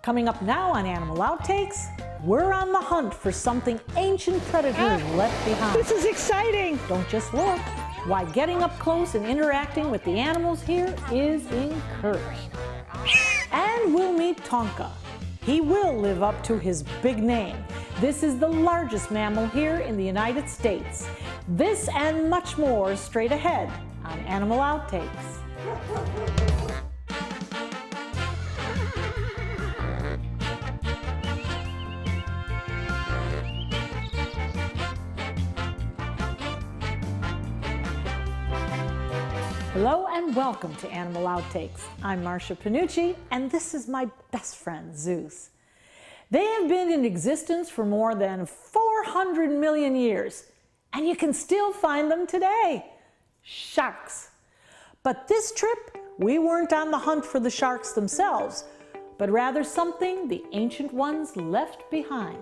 Coming up now on Animal Outtakes, we're on the hunt for something ancient predators left behind. This is exciting. Don't just look. Why getting up close and interacting with the animals here is encouraged. And we'll meet Tonka. He will live up to his big name. This is the largest mammal here in the United States. This and much more straight ahead on Animal Outtakes. Hello and welcome to Animal Outtakes. I'm Marcia Panucci, and this is my best friend, Zeus. They have been in existence for more than 400 million years, and you can still find them today. Sharks. But this trip, we weren't on the hunt for the sharks themselves, but rather something the ancient ones left behind.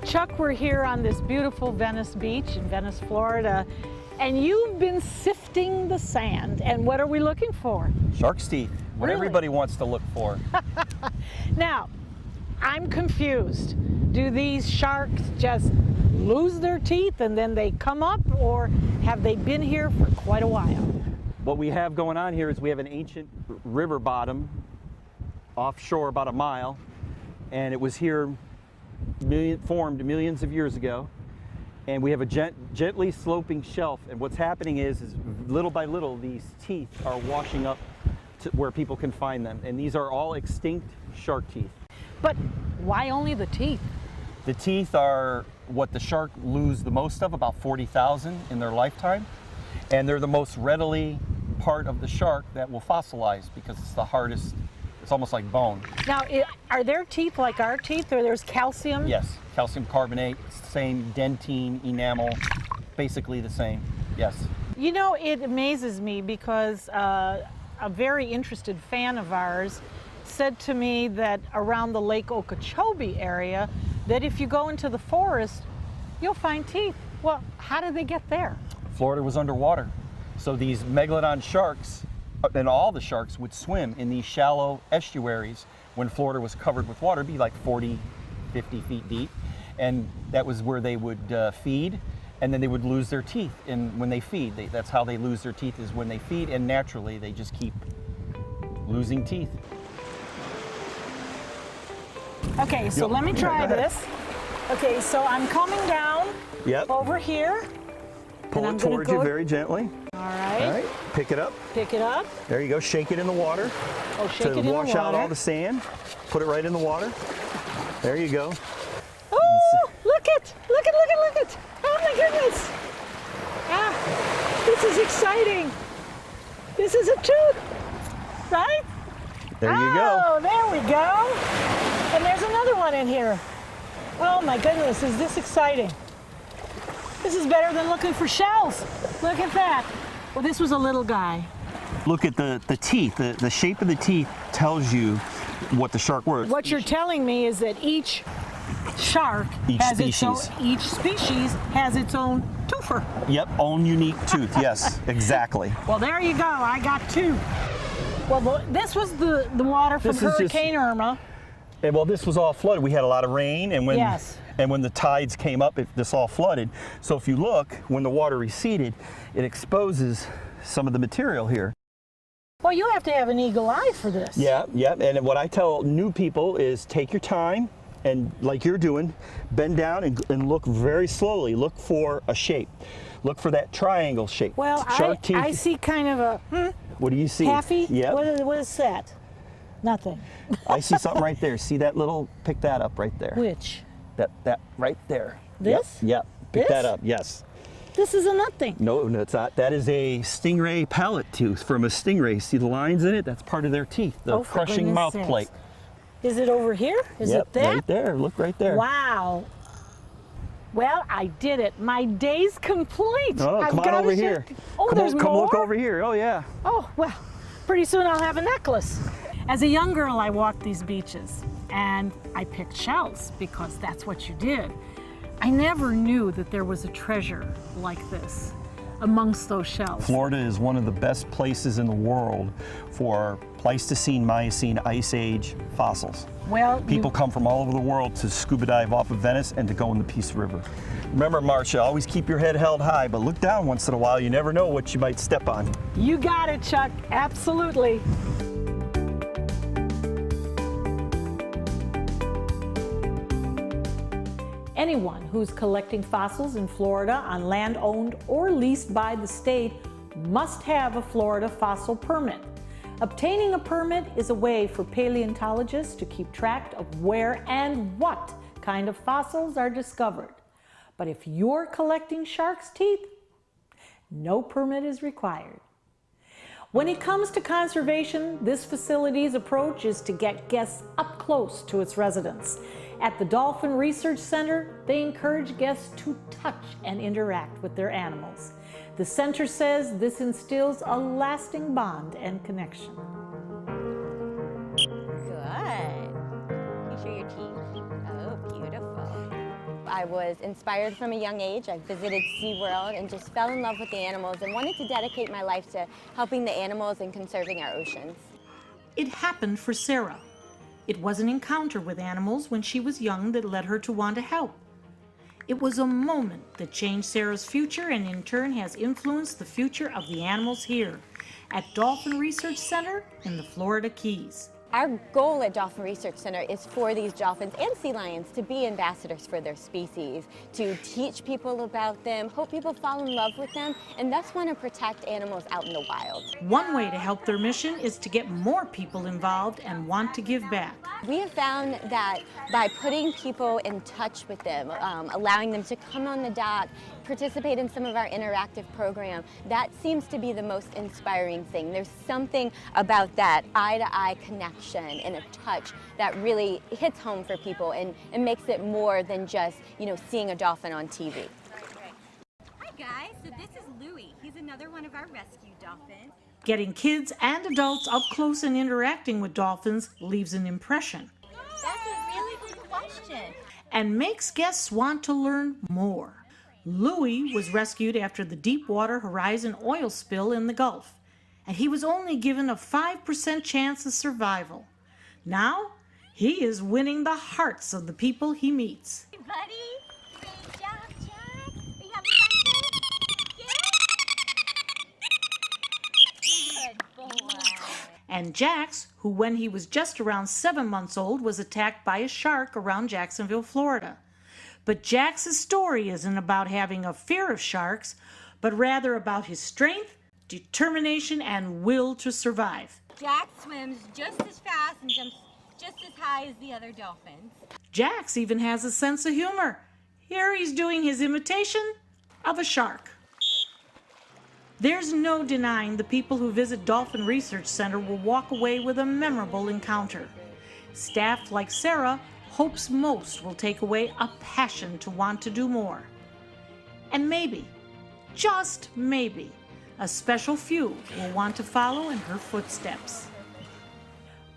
Chuck, we're here on this beautiful Venice beach in Venice, Florida. And you've been sifting the sand, and what are we looking for? Shark's teeth, what everybody wants to look for. Now, I'm confused. Do these sharks just lose their teeth and then they come up, or have they been here for quite a while? What we have going on here is we have an ancient river bottom offshore about a mile, and it was here formed millions of years ago. And we have a gently sloping shelf, and what's happening is little by little these teeth are washing up to where people can find them, and these are all extinct shark teeth. But why only the teeth? The teeth are what the shark lose the most of, about 40,000 in their lifetime, and they're the most readily part of the shark that will fossilize because it's the hardest. It's almost like bone. Now, are their teeth like our teeth, or there's calcium? Yes, calcium carbonate, same dentine, enamel, basically the same, yes. You know, it amazes me because a very interested fan of ours said to me that around the Lake Okeechobee area, that if you go into the forest, you'll find teeth. Well, how did they get there? Florida was underwater, so these megalodon sharks, and all the sharks would swim in these shallow estuaries when Florida was covered with water. It'd be like 40, 50 feet deep. And that was where they would feed, and then they would lose their teeth. And when they feed, that's how they lose their teeth, is when they feed, and naturally they just keep losing teeth. Okay, so let me try this. Okay, so I'm coming down over here. Pull it towards you very gently. All right. All right, pick it up. Pick it up. There you go, shake it in the water. Oh, shake it in the water. To wash out all the sand. Put it right in the water. There you go. Oh, look it! Look it! Oh my goodness! Ah, this is exciting. This is a tooth, right? There you go. Oh, there we go. And there's another one in here. Oh my goodness, is this exciting? This is better than looking for shells. Look at that. Well, this was a little guy. Look at the teeth. The shape of the teeth tells you what the shark was. What you're telling me is that each shark has its own toofer. Yep, own unique tooth. Yes, exactly. Well, there you go. I got two. Well, this was the water from Hurricane Irma. And well, this was all flooded. We had a lot of rain, and when the tides came up, this all flooded. So if you look, when the water receded, it exposes some of the material here. Well, you have to have an eagle eye for this. Yeah. And what I tell new people is take your time, and like you're doing, bend down and look very slowly. Look for a shape. Look for that triangle shape. Well, I see kind of a, What do you see? Taffy? Yeah. What is that? Nothing. I see something right there. See that little, pick that up right there. Which? That right there. This? Yep. Pick that up, yes. This is a nothing. No, it's not. That is a stingray palate tooth from a stingray. See the lines in it? That's part of their teeth, the crushing mouth plate. Is it over here? Is it that? Right there. Look right there. Wow. Well, I did it. My day's complete. Oh, come on over here. Oh, there's more? Come look over here. Oh, yeah. Oh, well, pretty soon I'll have a necklace. As a young girl, I walked these beaches, and I picked shells because that's what you did. I never knew that there was a treasure like this. amongst those shells? Florida is one of the best places in the world for Pleistocene, Miocene, Ice Age fossils. Well, People come from all over the world to scuba dive off of Venice and to go in the Peace River. Remember, Marcia, always keep your head held high, but look down once in a while. You never know what you might step on. You got it, Chuck. Absolutely. Anyone who's collecting fossils in Florida on land owned or leased by the state must have a Florida fossil permit. Obtaining a permit is a way for paleontologists to keep track of where and what kind of fossils are discovered. But if you're collecting shark's teeth, no permit is required. When it comes to conservation, this facility's approach is to get guests up close to its residents. At the Dolphin Research Center, they encourage guests to touch and interact with their animals. The center says this instills a lasting bond and connection. Good. You show your teeth. Oh, beautiful. I was inspired from a young age. I visited SeaWorld and just fell in love with the animals and wanted to dedicate my life to helping the animals and conserving our oceans. It happened for Sarah. It was an encounter with animals when she was young that led her to want to help. It was a moment that changed Sarah's future and in turn has influenced the future of the animals here at Dolphin Research Center in the Florida Keys. Our goal at Dolphin Research Center is for these dolphins and sea lions to be ambassadors for their species, to teach people about them, hope people fall in love with them, and thus want to protect animals out in the wild. One way to help their mission is to get more people involved and want to give back. We have found that by putting people in touch with them, allowing them to come on the dock, participate in some of our interactive program, that seems to be the most inspiring thing. There's something about that eye-to-eye connection and a touch that really hits home for people and makes it more than just, seeing a dolphin on TV. Hi guys, so this is Louie. He's another one of our rescue dolphins. Getting kids and adults up close and interacting with dolphins leaves an impression. That's a really good question. And makes guests want to learn more. Louis was rescued after the Deepwater Horizon oil spill in the Gulf, and he was only given a 5% chance of survival. Now, he is winning the hearts of the people he meets. Hey buddy, great job, Jack. Are you having fun today? Good boy. And Jax, who when he was just around 7 months old was attacked by a shark around Jacksonville, Florida. But Jax's story isn't about having a fear of sharks, but rather about his strength, determination, and will to survive. Jack swims just as fast and jumps just as high as the other dolphins. Jax even has a sense of humor. Here he's doing his imitation of a shark. There's no denying the people who visit Dolphin Research Center will walk away with a memorable encounter. Staff like Sarah hopes most will take away a passion to want to do more. And maybe, just maybe, a special few will want to follow in her footsteps.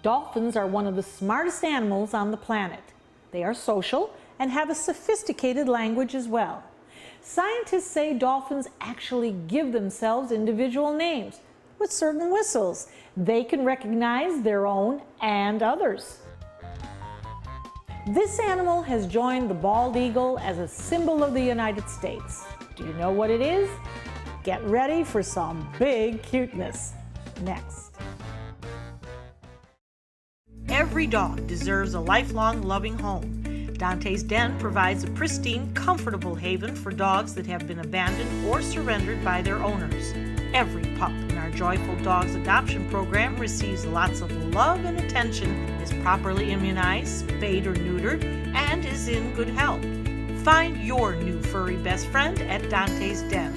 Dolphins are one of the smartest animals on the planet. They are social and have a sophisticated language as well. Scientists say dolphins actually give themselves individual names with certain whistles. They can recognize their own and others. This animal has joined the bald eagle as a symbol of the United States. Do you know what it is? Get ready for some big cuteness. Next. Every dog deserves a lifelong loving home. Dante's Den provides a pristine, comfortable haven for dogs that have been abandoned or surrendered by their owners. Every pup in our Joyful Dogs adoption program receives lots of love and attention, is properly immunized, spayed or neutered, and is in good health. Find your new furry best friend at Dante's Den.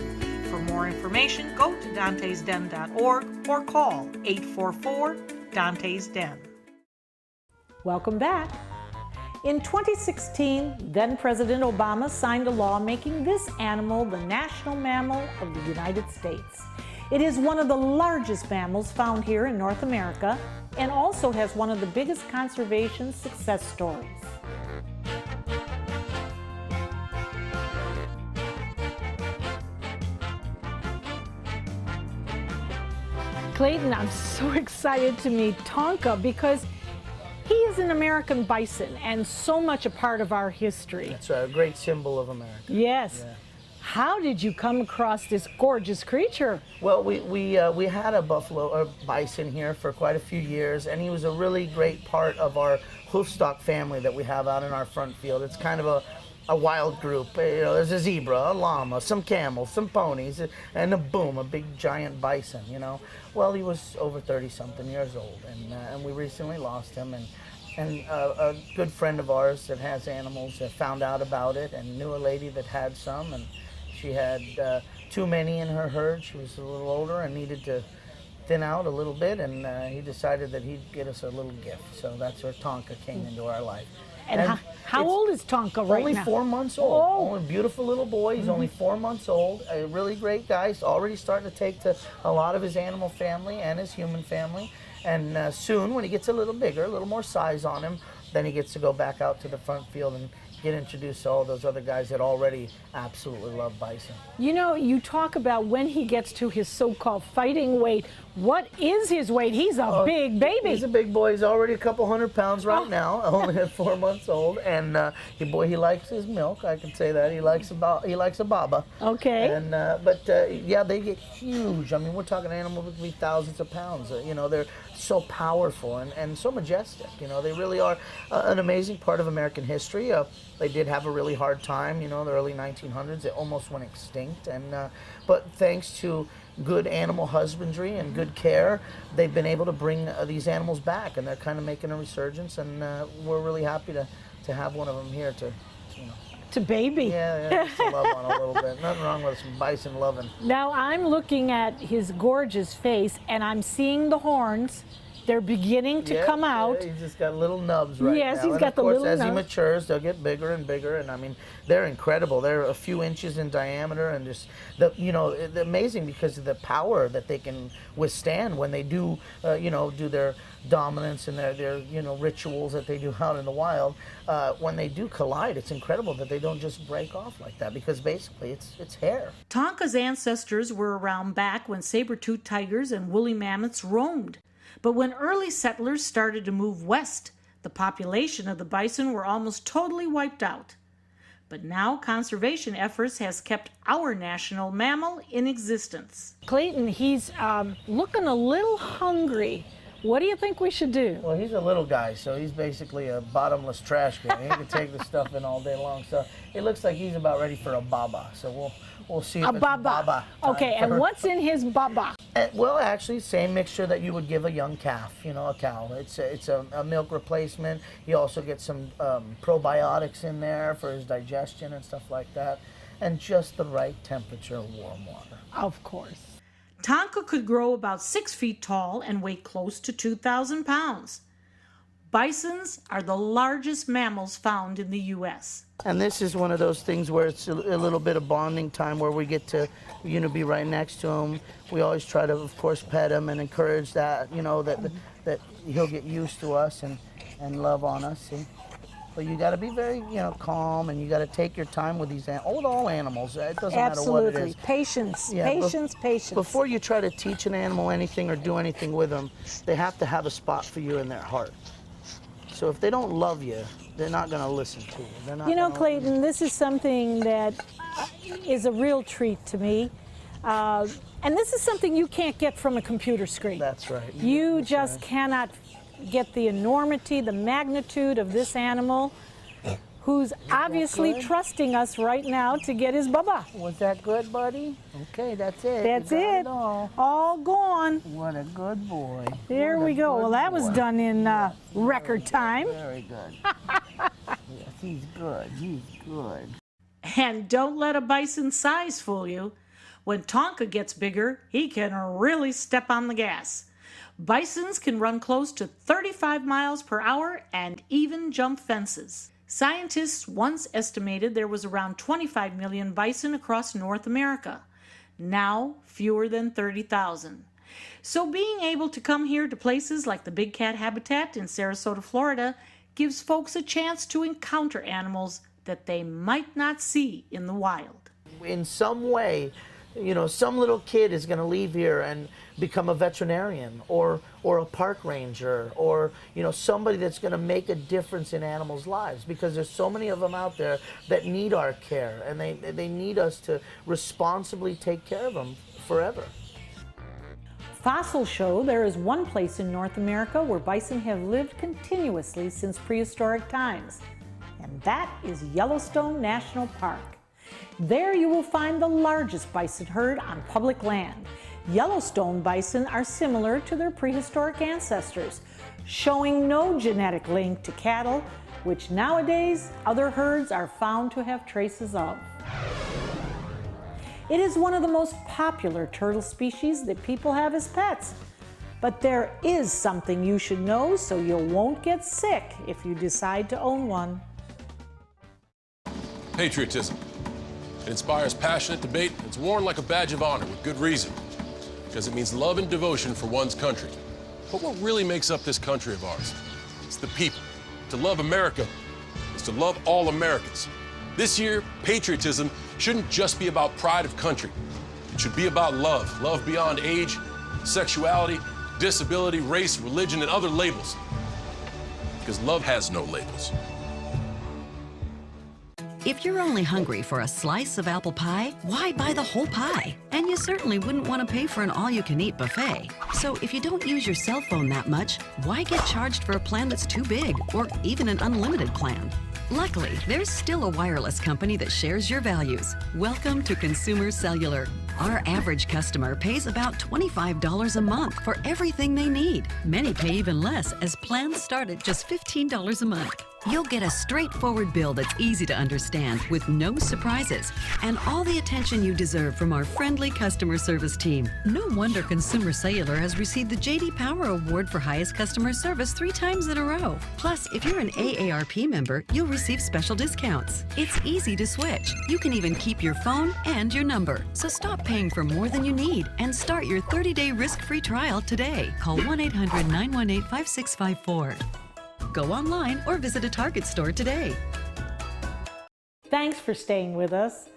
For more information, go to dantesden.org or call 844-DANTES-DEN. Welcome back. In 2016, then President Obama signed a law making this animal the national mammal of the United States. It is one of the largest mammals found here in North America and also has one of the biggest conservation success stories. Clayton, I'm so excited to meet Tonka because he is an American bison and so much a part of our history. It's a great symbol of America. Yes. Yeah. How did you come across this gorgeous creature? Well, we had a bison here for quite a few years, and he was a really great part of our hoofstock family that we have out in our front field. It's kind of a wild group. You know, there's a zebra, a llama, some camels, some ponies, and a big giant bison. You know, well, he was over 30-something years old, and we recently lost him. And a good friend of ours that has animals found out about it and knew a lady that had some, and she had too many in her herd. She was a little older and needed to thin out a little bit, and he decided that he'd get us a little gift. So that's where Tonka came into our life. And how old is Tonka right now? Only 4 months old. Oh. Only a beautiful little boy. He's only 4 months old. A really great guy. He's already starting to take to a lot of his animal family and his human family. And soon, when he gets a little bigger, a little more size on him, then he gets to go back out to the front field and get introduced to all those other guys that already absolutely love bison. You know, you talk about when he gets to his so-called fighting weight. What is his weight? He's a big baby. He's a big boy. He's already a couple 100 pounds right now, only at 4 months old. And he likes his milk. I can say that. He likes a baba. Okay. And yeah, they get huge. I mean, we're talking animals that can be thousands of pounds. You know, they're so powerful and so majestic. You know, they really are an amazing part of American history. They did have a really hard time, you know, in the early 1900s. They almost went extinct. But thanks to good animal husbandry and good care, they've been able to bring these animals back, and they're kind of making a resurgence. And we're really happy to have one of them here to to baby. Yeah, just to love on a little bit. Nothing wrong with some bison loving. Now I'm looking at his gorgeous face, and I'm seeing the horns. They're beginning to come out. Yeah, he's just got little nubs right now. Yes, he's and got the little nubs. As he nubs. matures, they'll get bigger and bigger. And I mean, they're incredible. They're a few inches in diameter, and just they're amazing because of the power that they can withstand when they do, do their dominance and their rituals that they do out in the wild. When they do collide, it's incredible that they don't just break off like that, because basically it's hair. Tonka's ancestors were around back when saber-toothed tigers and woolly mammoths roamed. But when early settlers started to move west, the population of the bison were almost totally wiped out. But now conservation efforts has kept our national mammal in existence. Clayton, he's looking a little hungry. What do you think we should do? Well, he's a little guy, so he's basically a bottomless trash can. He can take the stuff in all day long. So it looks like he's about ready for a baba. So we'll see if it's baba. Okay, and what's in his baba? Well, actually, same mixture that you would give a young calf, a cow. It's a milk replacement. You also get some probiotics in there for his digestion and stuff like that, and just the right temperature of warm water. Of course. Tonka could grow about 6 feet tall and weigh close to 2,000 pounds. Bisons are the largest mammals found in the U.S. And this is one of those things where it's a little bit of bonding time where we get to, be right next to him. We always try to, of course, pet him and encourage that, that he'll get used to us and love on us. See? But you got to be very, calm, and you got to take your time with these all animals. It doesn't matter what it is. Patience, patience. Before you try to teach an animal anything or do anything with them, they have to have a spot for you in their heart. So if they don't love you, they're not going to listen to you. They're not Clayton, this is something that is a real treat to me. And this is something you can't get from a computer screen. That's right. You just cannot get the enormity, the magnitude of this animal, who's obviously trusting us right now to get his baba. Was that good, buddy? Okay, that's it. That's it. All gone. What a good boy. There we go. Well, that was done in record time. Very good. Yes, he's good. He's good. And don't let a bison's size fool you. When Tonka gets bigger, he can really step on the gas. Bisons can run close to 35 miles per hour and even jump fences. Scientists once estimated there was around 25 million bison across North America. Now, fewer than 30,000. So being able to come here to places like the Big Cat Habitat in Sarasota, Florida, gives folks a chance to encounter animals that they might not see in the wild. In some way, You know, some little kid is going to leave here and become a veterinarian or a park ranger, or, you know, somebody that's going to make a difference in animals' lives, because there's so many of them out there that need our care, and they need us to responsibly take care of them forever. Fossils show there is one place in North America where bison have lived continuously since prehistoric times, and that is Yellowstone National Park. There you will find the largest bison herd on public land. Yellowstone bison are similar to their prehistoric ancestors, showing no genetic link to cattle, which nowadays other herds are found to have traces of. It is one of the most popular turtle species that people have as pets. But there is something you should know so you won't get sick if you decide to own one. Patriotism. It inspires passionate debate. It's worn like a badge of honor with good reason, because it means love and devotion for one's country. But what really makes up this country of ours? It's the people. To love America is to love all Americans. This year, patriotism shouldn't just be about pride of country. It should be about love. Love beyond age, sexuality, disability, race, religion, and other labels. Because love has no labels. If you're only hungry for a slice of apple pie, why buy the whole pie? And you certainly wouldn't want to pay for an all-you-can-eat buffet. So if you don't use your cell phone that much, why get charged for a plan that's too big, or even an unlimited plan? Luckily, there's still a wireless company that shares your values. Welcome to Consumer Cellular. Our average customer pays about $25 a month for everything they need. Many pay even less, as plans start at just $15 a month. You'll get a straightforward bill that's easy to understand with no surprises, and all the attention you deserve from our friendly customer service team. No wonder Consumer Cellular has received the J.D. Power Award for highest customer service 3 times in a row. Plus, if you're an AARP member, you'll receive special discounts. It's easy to switch. You can even keep your phone and your number. So stop paying for more than you need and start your 30-day risk-free trial today. Call 1-800-918-5654. Go online or visit a Target store today. Thanks for staying with us.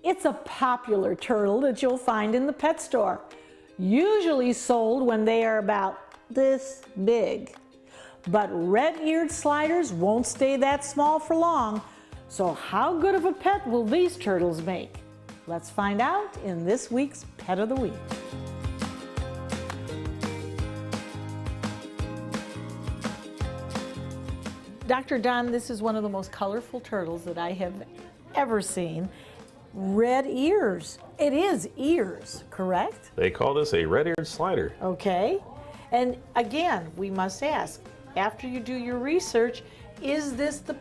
It's a popular turtle that you'll find in the pet store, usually sold when they are about this big. But red-eared sliders won't stay that small for long, so how good of a pet will these turtles make? Let's find out in this week's Pet of the Week. Dr. Don, this is one of the most colorful turtles that I have ever seen. Red ears. It is ears, correct? They call this a red-eared slider. Okay. And again, we must ask, after you do your research, is this the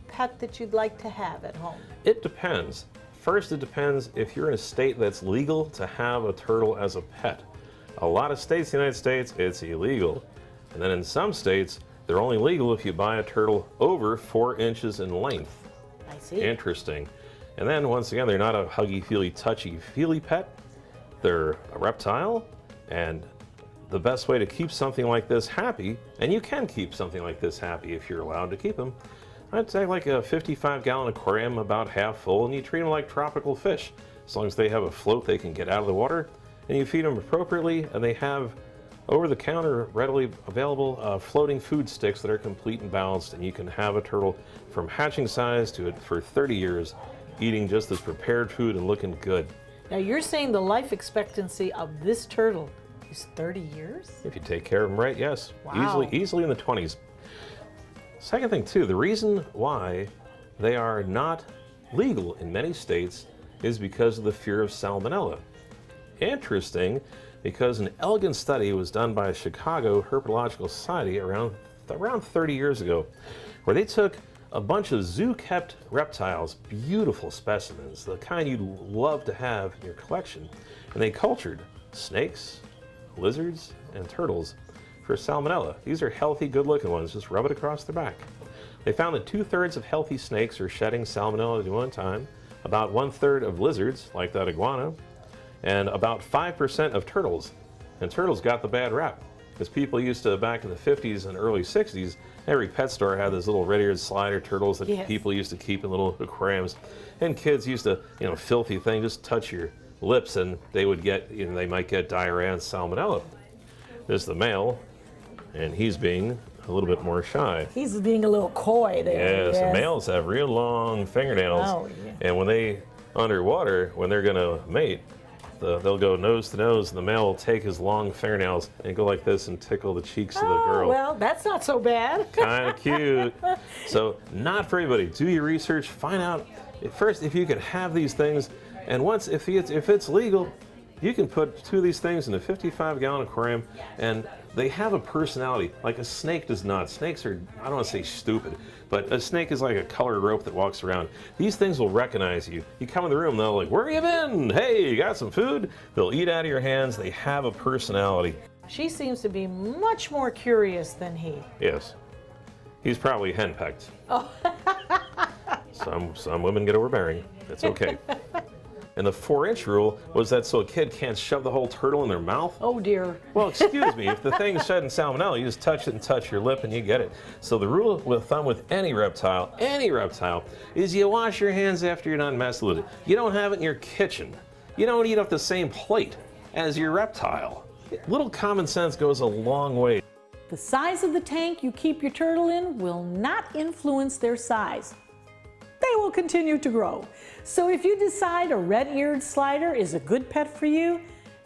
pet that you'd like to have at home? It depends. First, it depends if you're in a state that's legal to have a turtle as a pet. A lot of states in the United States, it's illegal. And then in some states, they're only legal if you buy a turtle over 4 inches in length. I see. Interesting. And then once again, they're not a huggy-feely, touchy-feely pet. They're a reptile, and the best way to keep something like this happy, and you can keep something like this happy if you're allowed to keep them, I'd say like a 55-gallon aquarium about half full, and you treat them like tropical fish. As long as they have a float, they can get out of the water, and you feed them appropriately, and they have over-the-counter, readily available floating food sticks that are complete and balanced, and you can have a turtle from hatching size to it for 30 years, eating just this prepared food and looking good. Now you're saying the life expectancy of this turtle is 30 years? If you take care of them right, yes. Wow. Easily in the 20s. Second thing too, the reason why they are not legal in many states is because of the fear of salmonella. Interesting, because an elegant study was done by Chicago Herpetological Society around 30 years ago, where they took a bunch of zoo-kept reptiles, beautiful specimens, the kind you'd love to have in your collection, and they cultured snakes, lizards, and turtles for salmonella. These are healthy, good-looking ones. Just rub it across their back. They found that 2/3 of healthy snakes are shedding salmonella at one time, about 1/3 of lizards, like that iguana, and about 5% of turtles. And turtles got the bad rap, because people used to, back in the 50s and early 60s, every pet store had those little red-eared slider turtles that Yes. people used to keep in little aquariums. And kids used to, filthy thing, just touch your lips, and they would get, they might get diarrhea and salmonella. This is the male, and he's being a little bit more shy. He's being a little coy there. Yes, the males have real long fingernails, Oh, yeah. and when they underwater, when they're gonna mate, they'll go nose to nose, and the male will take his long fingernails and go like this and tickle the cheeks of the girl. Well, that's not so bad. Kind of cute. So, not for everybody. Do your research. Find out first if you can have these things, and once if it's legal, you can put 2 of these things in a 55-gallon aquarium, and they have a personality like a snake does not. Snakes are, I don't want to say stupid, but a snake is like a colored rope that walks around. These things will recognize you. You come in the room, they'll like, where you been? Hey, you got some food? They'll eat out of your hands. They have a personality. She seems to be much more curious than he. Yes. He's probably henpecked. Oh. Some women get overbearing. That's okay. And the 4-inch rule was that so a kid can't shove the whole turtle in their mouth. Oh dear. Well, excuse me, if the thing's shedding salmonella, you just touch it and touch your lip and you get it. So the rule of thumb with any reptile, is you wash your hands after you're done messing with it. You don't have it in your kitchen. You don't eat off the same plate as your reptile. Little common sense goes a long way. The size of the tank you keep your turtle in will not influence their size. They will continue to grow. So if you decide a red-eared slider is a good pet for you,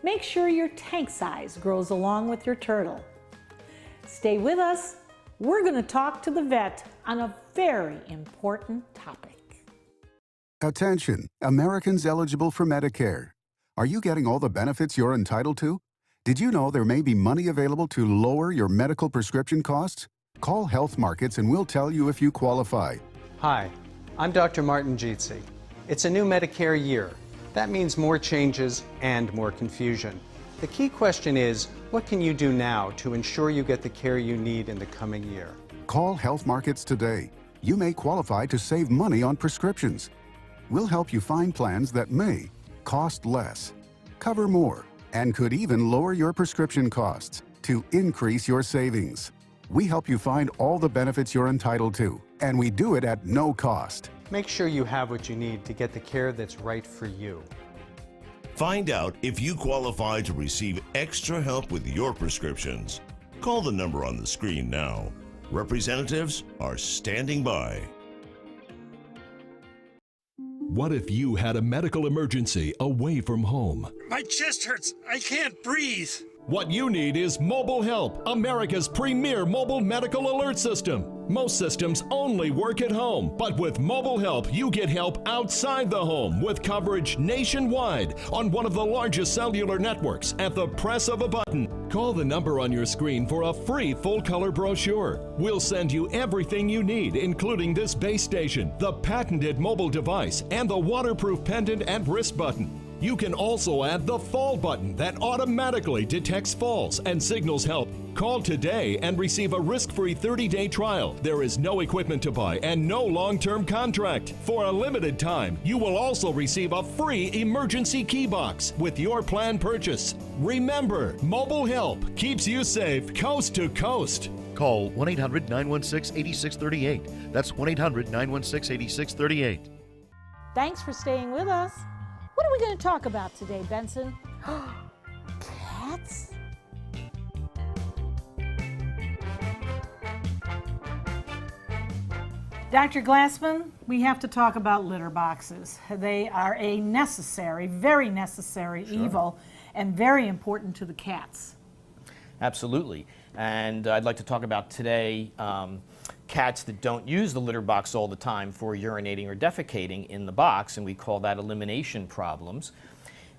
make sure your tank size grows along with your turtle. Stay with us. We're going to talk to the vet on a very important topic. Attention, Americans eligible for Medicare. Are you getting all the benefits you're entitled to? Did you know there may be money available to lower your medical prescription costs? Call Health Markets and we'll tell you if you qualify. Hi. I'm Dr. Martin Jeetsi. It's a new Medicare year. That means more changes and more confusion. The key question is, what can you do now to ensure you get the care you need in the coming year? Call Health Markets today. You may qualify to save money on prescriptions. We'll help you find plans that may cost less, cover more, and could even lower your prescription costs to increase your savings. We help you find all the benefits you're entitled to, and we do it at no cost. Make sure you have what you need to get the care that's right for you. Find out if you qualify to receive extra help with your prescriptions. Call the number on the screen now. Representatives are standing by. What if you had a medical emergency away from home? My chest hurts. I can't breathe. What you need is Mobile Help, America's premier mobile medical alert system. Most systems only work at home, but with Mobile Help, you get help outside the home with coverage nationwide on one of the largest cellular networks at the press of a button. Call the number on your screen for a free full-color brochure. We'll send you everything you need, including this base station, the patented mobile device, and the waterproof pendant and wrist button. You can also add the fall button that automatically detects falls and signals help. Call today and receive a risk-free 30-day trial. There is no equipment to buy and no long-term contract. For a limited time, you will also receive a free emergency key box with your plan purchase. Remember, Mobile Help keeps you safe coast to coast. Call 1-800-916-8638. That's 1-800-916-8638. Thanks for staying with us. What are we going to talk about today, Benson? Cats? Dr. Glassman, we have to talk about litter boxes. They are a necessary, very necessary evil and very important to the cats. Absolutely. And I'd like to talk about today cats that don't use the litter box all the time for urinating or defecating in the box, and we call that elimination problems.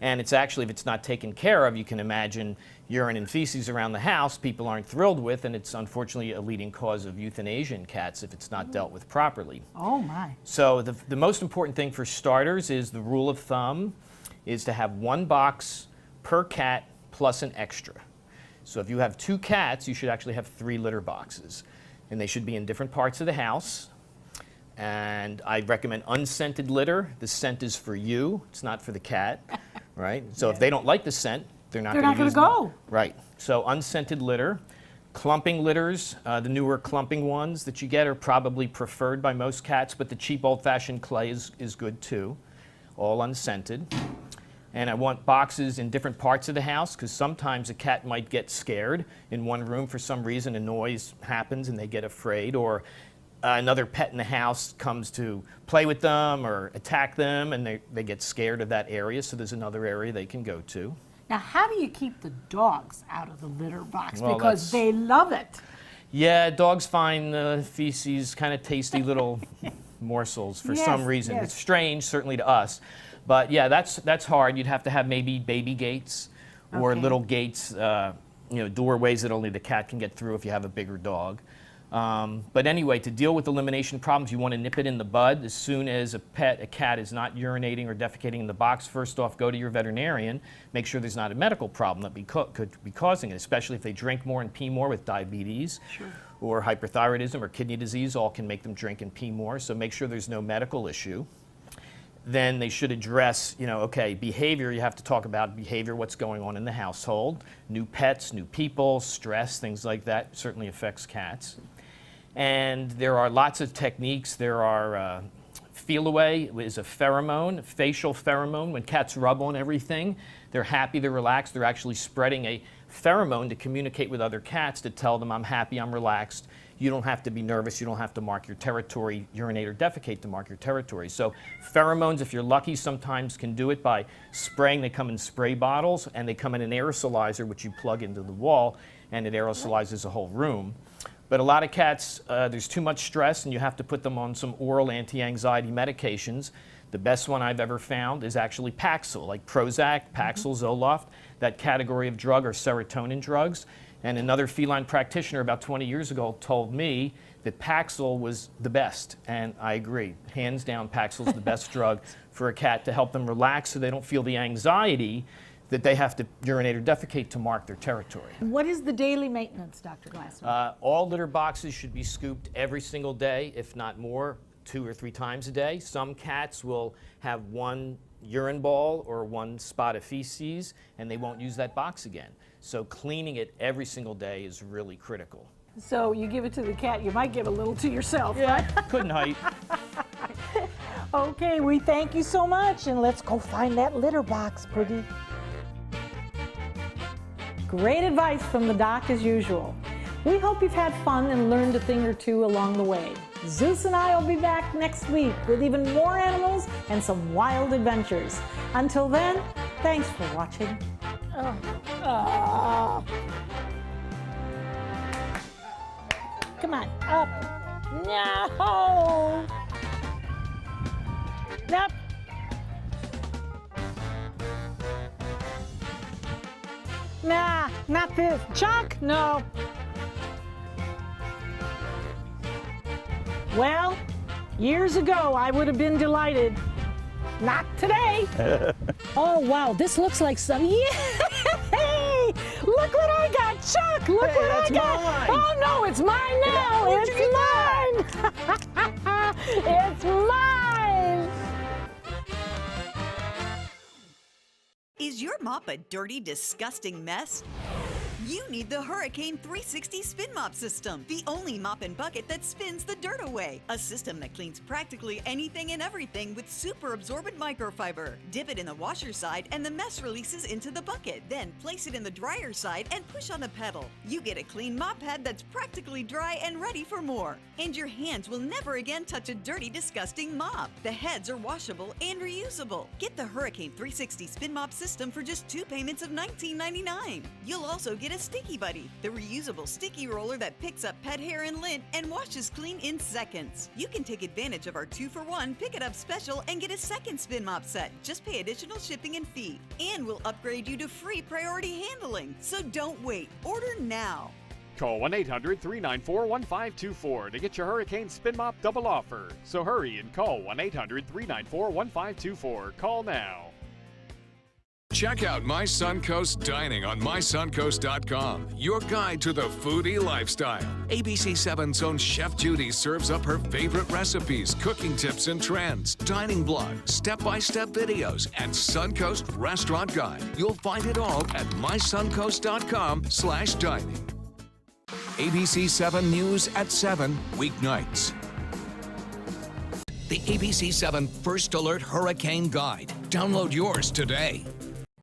And it's actually, if it's not taken care of, you can imagine urine and feces around the house people aren't thrilled with, and it's unfortunately a leading cause of euthanasia in cats if it's not dealt with properly. Oh my. So the most important thing for starters is the rule of thumb is to have one box per cat plus an extra. So if you have 2 cats, you should actually have 3 litter boxes. And they should be in different parts of the house. And I recommend unscented litter. The scent is for you. It's not for the cat, right? So if they don't like the scent, they're not going to go. Right. So unscented litter. Clumping litters, the newer clumping ones that you get are probably preferred by most cats, but the cheap old-fashioned clay is good too. All unscented. And I want boxes in different parts of the house because sometimes a cat might get scared in one room for some reason. A noise happens and they get afraid, or another pet in the house comes to play with them or attack them and they get scared of that area, so there's another area they can go to. Now, how do you keep the dogs out of the litter box? Well, Because they love it. Yeah, dogs find the feces kind of tasty little morsels for some reason. Yes. It's strange, certainly to us. But yeah, that's hard. You'd have to have maybe baby gates or little gates, doorways that only the cat can get through if you have a bigger dog. But anyway, to deal with elimination problems, you want to nip it in the bud. As soon as a cat is not urinating or defecating in the box, first off, go to your veterinarian. Make sure there's not a medical problem that could be causing it, especially if they drink more and pee more with diabetes or hyperthyroidism or kidney disease. All can make them drink and pee more, so make sure there's no medical issue. Then they should address, behavior. You have to talk about behavior, what's going on in the household. New pets, new people, stress, things like that certainly affects cats. And there are lots of techniques. There are feel away is a pheromone, facial pheromone. When cats rub on everything, they're happy, they're relaxed. They're actually spreading a pheromone to communicate with other cats to tell them, I'm happy, I'm relaxed. You don't have to be nervous. You don't have to mark your territory, urinate or defecate to mark your territory. So pheromones, if you're lucky, sometimes can do it by spraying. They come in spray bottles, and they come in an aerosolizer, which you plug into the wall, and it aerosolizes the whole room. But a lot of cats, there's too much stress, and you have to put them on some oral anti-anxiety medications. The best one I've ever found is actually Paxil, like Prozac, Paxil, Zoloft. That category of drug are serotonin drugs. And another feline practitioner about 20 years ago told me that Paxil was the best, and I agree. Hands down, Paxil's the best drug for a cat to help them relax so they don't feel the anxiety that they have to urinate or defecate to mark their territory. What is the daily maintenance, Dr. Glassman? All litter boxes should be scooped every single day, if not more, 2 or 3 times a day. Some cats will have one urine ball or one spot of feces, and they won't use that box again. So cleaning it every single day is really critical. So you give it to the cat, you might give a little to yourself, right? right? Couldn't hide. Okay, we thank you so much, and let's go find that litter box, Piggy. Great advice from the doc as usual. We hope you've had fun and learned a thing or two along the way. Zeus and I will be back next week with even more animals and some wild adventures. Until then, thanks for watching. Come on, up. No! Up. Nah, not this. Chuck, no. Well, years ago, I would have been delighted. Not today. Oh, wow, this looks like some, yay! Look what I got, Chuck! Look what I got! Mine. Oh, no, it's mine now! It's mine! It's mine! Is your mop a dirty, disgusting mess? You need the Hurricane 360 Spin Mop System, the only mop and bucket that spins the dirt away. A system that cleans practically anything and everything with super absorbent microfiber. Dip it in the washer side and the mess releases into the bucket. Then place it in the dryer side and push on the pedal. You get a clean mop head that's practically dry and ready for more. And your hands will never again touch a dirty, disgusting mop. The heads are washable and reusable. Get the Hurricane 360 Spin Mop System for just 2 payments of $19.99. You'll also get a Sticky Buddy, the reusable sticky roller that picks up pet hair and lint and washes clean in seconds. You can take advantage of our 2-for-1 Pick It Up special and get a second spin mop set. Just pay additional shipping and fee. And we'll upgrade you to free priority handling. So don't wait. Order now. Call 1-800-394-1524 to get your Hurricane Spin Mop double offer. So hurry and call 1-800-394-1524. Call now. Check out My Suncoast Dining on mysuncoast.com, your guide to the foodie lifestyle. ABC7's own Chef Judy serves up her favorite recipes, cooking tips and trends, dining blog, step-by-step videos, and Suncoast Restaurant Guide. You'll find it all at mysuncoast.com/dining. ABC7 News at 7, weeknights. The ABC7 First Alert Hurricane Guide. Download yours today.